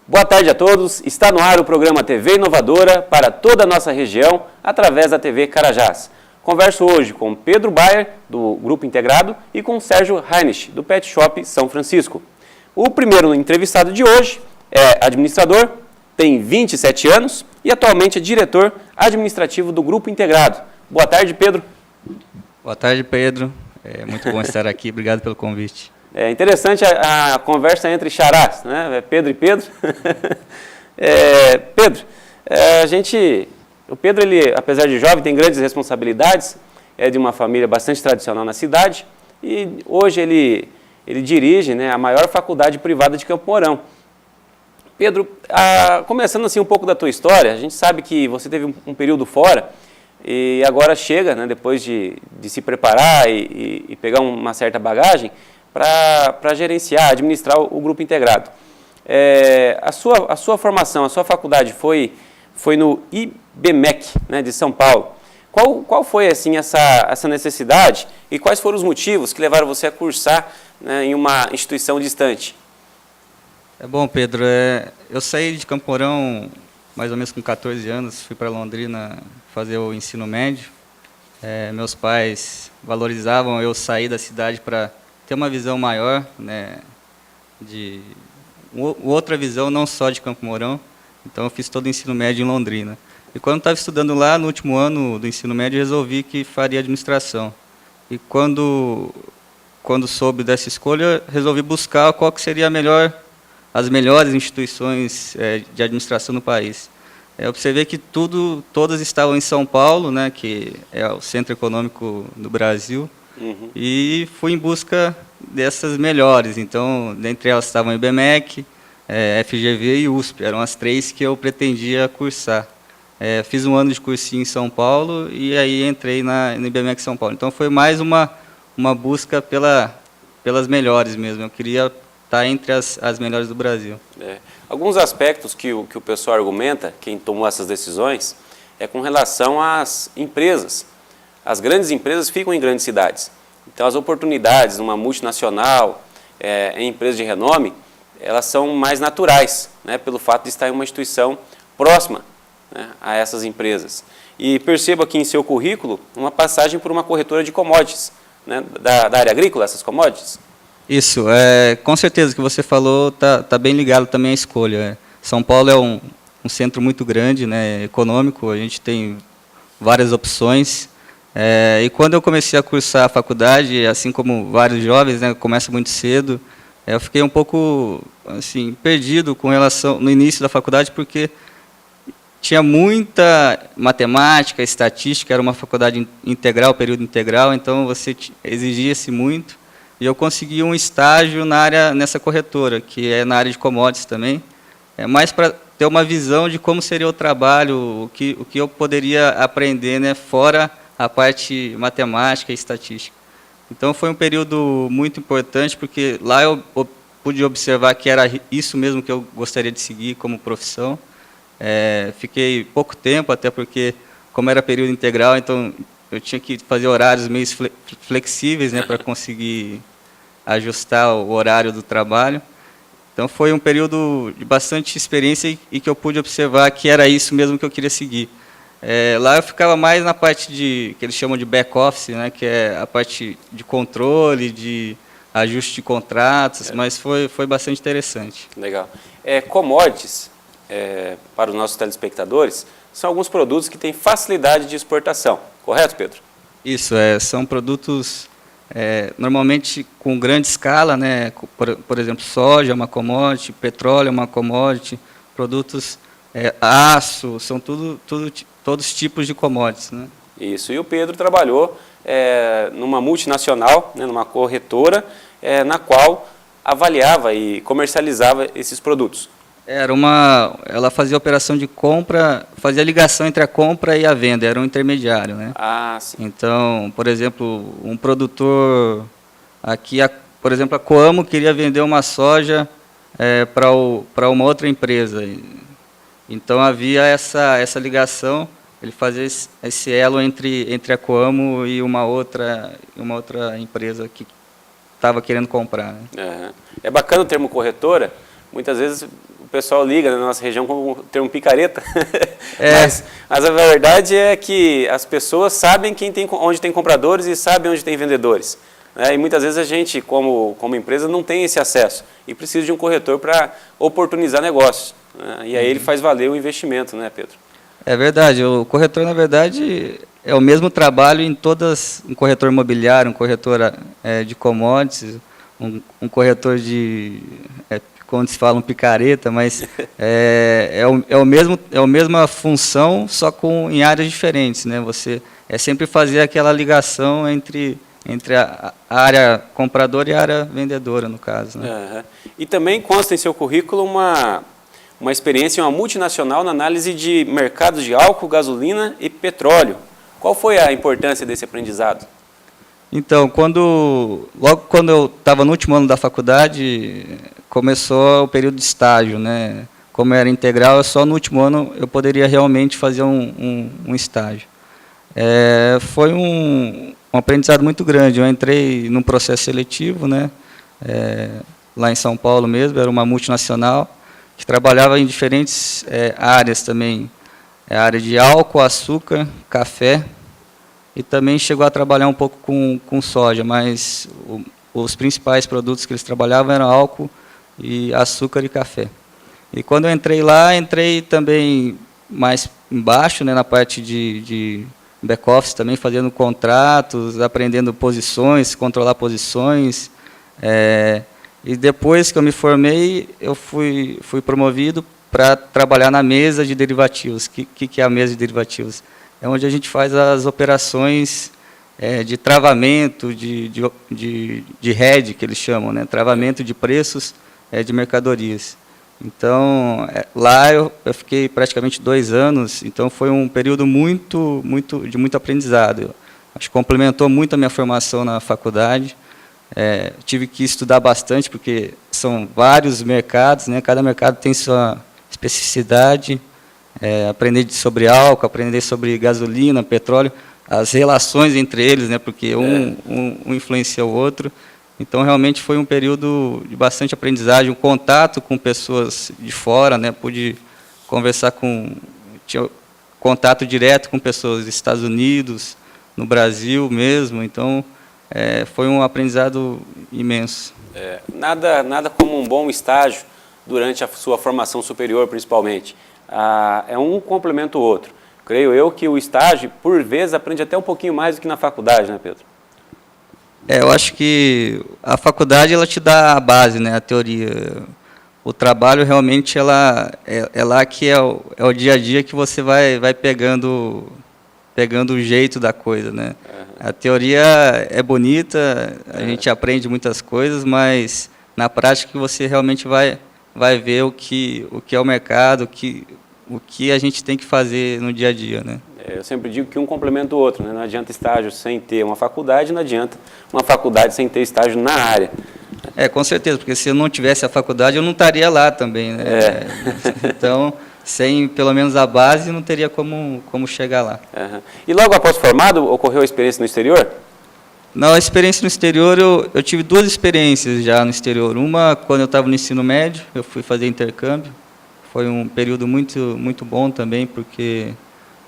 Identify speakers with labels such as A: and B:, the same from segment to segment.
A: Boa tarde a todos, está no ar o programa TV Inovadora para toda a nossa região, através da TV Carajás. Converso hoje com Pedro Bayer, do Grupo Integrado, e com Sérgio Heinrich, do Pet Shop São Francisco. O primeiro entrevistado de hoje é administrador, tem 27 anos e atualmente é diretor administrativo do Grupo Integrado. Boa tarde, Pedro.
B: Boa tarde, Pedro. É muito bom estar aqui, obrigado pelo convite.
A: É interessante a conversa entre xarás, né? Pedro e Pedro. Pedro, o Pedro, ele, apesar de jovem, tem grandes responsabilidades, é de uma família bastante tradicional na cidade e hoje ele dirige, né, a maior faculdade privada de Campo Mourão. Pedro, começando assim um pouco da tua história, a gente sabe que você teve um período fora e agora chega, né, depois de se preparar e pegar uma certa bagagem, para gerenciar, administrar o Grupo Integrado. A sua formação, a sua faculdade foi no IBMEC, né, de São Paulo. Qual foi assim, essa necessidade e quais foram os motivos que levaram você a cursar, né, em uma instituição distante?
B: Bom, Pedro, eu saí de Campo Mourão mais ou menos com 14 anos, fui para Londrina fazer o ensino médio. Meus pais valorizavam eu sair da cidade para ter uma visão maior, né, outra visão não só de Campo Mourão. Então eu fiz todo o ensino médio em Londrina. E quando estava estudando lá, no último ano do ensino médio, resolvi que faria administração. E quando soube dessa escolha, resolvi buscar qual que seria as melhores instituições de administração no país. Observei que todas estavam em São Paulo, né, que é o centro econômico do Brasil. Uhum. E fui em busca dessas melhores. Então, dentre elas estavam IBMEC, FGV e USP. Eram as três que eu pretendia cursar. Fiz um ano de cursinho em São Paulo e aí entrei no IBMEC São Paulo. Então, foi mais uma busca pelas melhores mesmo. Eu queria estar entre as melhores do Brasil.
A: Alguns aspectos que o pessoal argumenta, quem tomou essas decisões, é com relação às empresas. As grandes empresas ficam em grandes cidades. Então, as oportunidades numa multinacional, em empresas de renome, elas são mais naturais, né, pelo fato de estar em uma instituição próxima, né, a essas empresas. E percebo aqui em seu currículo uma passagem por uma corretora de commodities, né, da área agrícola, essas commodities.
B: Isso, com certeza o que você falou tá bem ligado também à escolha. São Paulo é um centro muito grande, né, econômico, a gente tem várias opções. E quando eu comecei a cursar a faculdade, assim como vários jovens, né, começa muito cedo, eu fiquei um pouco assim, perdido com relação no início da faculdade, porque tinha muita matemática, estatística, era uma faculdade integral, período integral, então você exigia-se muito. E eu consegui um estágio nessa corretora, que é na área de commodities também, mais para ter uma visão de como seria o trabalho, o que eu poderia aprender, né, fora a parte matemática e estatística. Então, foi um período muito importante, porque lá eu pude observar que era isso mesmo que eu gostaria de seguir como profissão. Fiquei pouco tempo, até porque, como era período integral, então eu tinha que fazer horários meio flexíveis, né, para conseguir ajustar o horário do trabalho. Então, foi um período de bastante experiência e que eu pude observar que era isso mesmo que eu queria seguir. Lá eu ficava mais na parte que eles chamam de back-office, né, que é a parte de controle, de ajuste de contratos, mas foi bastante interessante.
A: Legal. Commodities, para os nossos telespectadores, são alguns produtos que têm facilidade de exportação, correto, Pedro?
B: Isso, são produtos normalmente com grande escala, né, por exemplo, soja é uma commodity, petróleo é uma commodity, produtos aço, são todos tipos de commodities, né?
A: Isso, e o Pedro trabalhou numa multinacional, né, numa corretora, na qual avaliava e comercializava esses produtos.
B: Ela fazia operação de compra, fazia ligação entre a compra e a venda, era um intermediário, né?
A: Ah, sim.
B: Então, por exemplo, um produtor, aqui, por exemplo, a Coamo queria vender uma soja para uma outra empresa. Então, havia essa ligação, ele fazia esse elo entre a Coamo e uma outra empresa que estava querendo comprar, né?
A: É bacana o termo corretora. Muitas vezes o pessoal liga na nossa região como o termo picareta,
B: É.
A: mas a verdade é que as pessoas sabem onde tem compradores e sabem onde tem vendedores. Né? E muitas vezes a gente, como empresa, não tem esse acesso e precisa de um corretor para oportunizar negócios. Né? E aí ele faz valer o investimento, né, Pedro?
B: É verdade. O corretor, na verdade, é o mesmo trabalho em todas, um corretor imobiliário, um corretor de commodities, um corretor de, como se fala, um picareta, mas é a mesma função, só em áreas diferentes, né? Você sempre fazer aquela ligação entre a área compradora e a área vendedora, no caso. Né?
A: Uhum. E também consta em seu currículo uma experiência em uma multinacional na análise de mercados de álcool, gasolina e petróleo. Qual foi a importância desse aprendizado?
B: Então, logo quando eu estava no último ano da faculdade, começou o período de estágio, né? Como era integral, só no último ano eu poderia realmente fazer um estágio. Foi um aprendizado muito grande. Eu entrei num processo seletivo, né? Lá em São Paulo mesmo, era uma multinacional que trabalhava em diferentes áreas também. A área de álcool, açúcar, café, e também chegou a trabalhar um pouco com soja, mas os principais produtos que eles trabalhavam eram álcool, e açúcar e café. E quando eu entrei lá, entrei também mais embaixo, né, na parte de back-office, também fazendo contratos, aprendendo posições, controlar posições. E depois que eu me formei, eu fui promovido para trabalhar na mesa de derivativos. O que é a mesa de derivativos? É onde a gente faz as operações de travamento, de hedge, que eles chamam, né? Travamento de preços de mercadorias. Então, lá eu fiquei praticamente 2 anos, então foi um período de muito aprendizado. Acho que complementou muito a minha formação na faculdade. Tive que estudar bastante, porque são vários mercados, né? Cada mercado tem sua especificidade. Aprender sobre álcool, aprender sobre gasolina, petróleo, as relações entre eles, né? Porque um influencia o outro. Então, realmente foi um período de bastante aprendizagem, um contato com pessoas de fora, né? Pude conversar tinha contato direto com pessoas dos Estados Unidos, no Brasil mesmo, então foi um aprendizado imenso.
A: Nada como um bom estágio durante a sua formação superior, principalmente. Um complementa o outro. Creio eu que o estágio, por vezes, aprende até um pouquinho mais do que na faculdade, né, Pedro?
B: Eu acho que a faculdade ela te dá a base, né, a teoria. O trabalho realmente é lá que é o dia a dia que você vai pegando o jeito da coisa, né? A teoria é bonita, a gente aprende muitas coisas, mas na prática você realmente vai ver o que é o mercado, o que a gente tem que fazer no dia a dia, né?
A: Eu sempre digo que um complementa o outro, né? Não adianta estágio sem ter uma faculdade, não adianta uma faculdade sem ter estágio na área.
B: Com certeza, porque se eu não tivesse a faculdade, eu não estaria lá também, né? Então, sem pelo menos a base, não teria como chegar lá.
A: Uhum. E logo após formado, ocorreu a experiência no exterior?
B: Não, a experiência no exterior, eu tive 2 experiências já no exterior. Uma, quando eu estava no ensino médio, eu fui fazer intercâmbio. Foi um período muito bom também, porque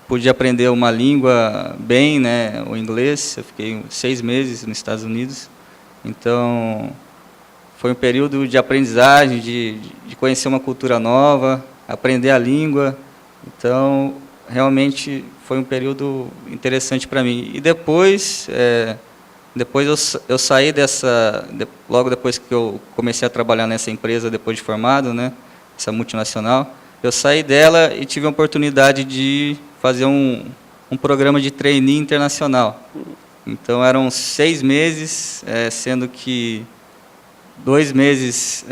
B: pude aprender uma língua bem, né, o inglês. Eu fiquei 6 meses nos Estados Unidos. Então, foi um período de aprendizagem, de conhecer uma cultura nova, aprender a língua. Então, realmente foi um período interessante para mim. E depois eu saí logo depois que eu comecei a trabalhar nessa empresa, depois de formado, né, essa multinacional, eu saí dela e tive a oportunidade de fazer um programa de trainee internacional. Então, eram 6 meses, sendo que 2 meses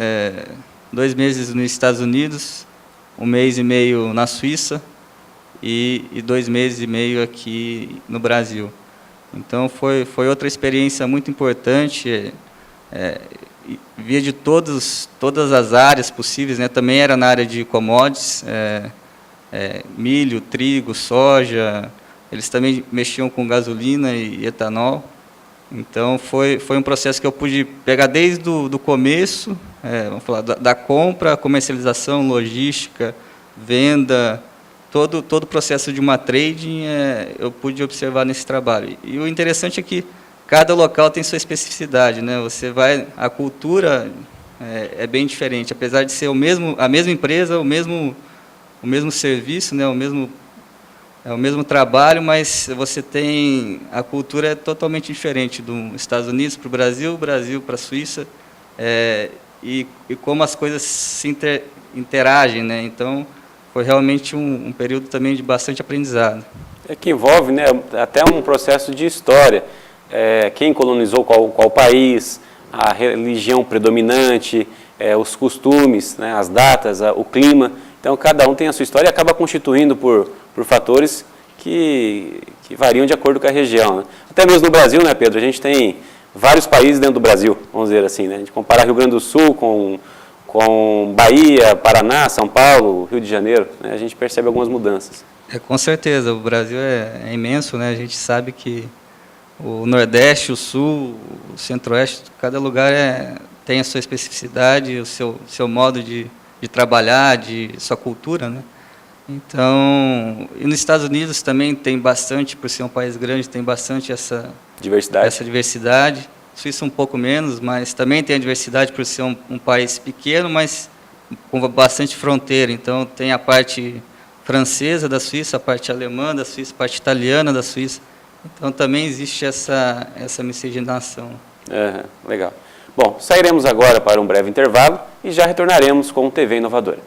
B: nos Estados Unidos, 1 mês e meio na Suíça e 2 meses e meio aqui no Brasil. Então, foi outra experiência muito importante. Via de todas as áreas possíveis, né? Também era na área de commodities, milho, trigo, soja. Eles também mexiam com gasolina e etanol. Então, foi um processo que eu pude pegar desde o começo, vamos falar, da compra, comercialização, logística, venda, todo o processo de uma trading eu pude observar nesse trabalho. E o interessante é que cada local tem sua especificidade, né? A cultura é bem diferente, apesar de ser a mesma empresa, o mesmo serviço, né? O mesmo trabalho, mas a cultura é totalmente diferente dos Estados Unidos para o Brasil para a Suíça, e como as coisas se interagem, né? Então, foi realmente um período também de bastante aprendizado.
A: Que envolve, né, até um processo de história. Quem colonizou qual país, a religião predominante, os costumes, né, as datas, o clima. Então, cada um tem a sua história e acaba constituindo por fatores que variam de acordo com a região, né? Até mesmo no Brasil, né, Pedro? A gente tem vários países dentro do Brasil, vamos dizer assim, né? A gente compara Rio Grande do Sul com Bahia, Paraná, São Paulo, Rio de Janeiro, né? A gente percebe algumas mudanças.
B: Com certeza, o Brasil é imenso, né? A gente sabe que o Nordeste, o Sul, o Centro-Oeste, cada lugar tem a sua especificidade, o seu modo de trabalhar, sua cultura, né? Então, e nos Estados Unidos também tem bastante, por ser um país grande, tem bastante essa diversidade. Suíça um pouco menos, mas também tem a diversidade por ser um país pequeno, mas com bastante fronteira. Então, tem a parte francesa da Suíça, a parte alemã da Suíça, a parte italiana da Suíça. Então, também existe essa miscigenação.
A: Legal. Bom, sairemos agora para um breve intervalo e já retornaremos com o TV Inovadora.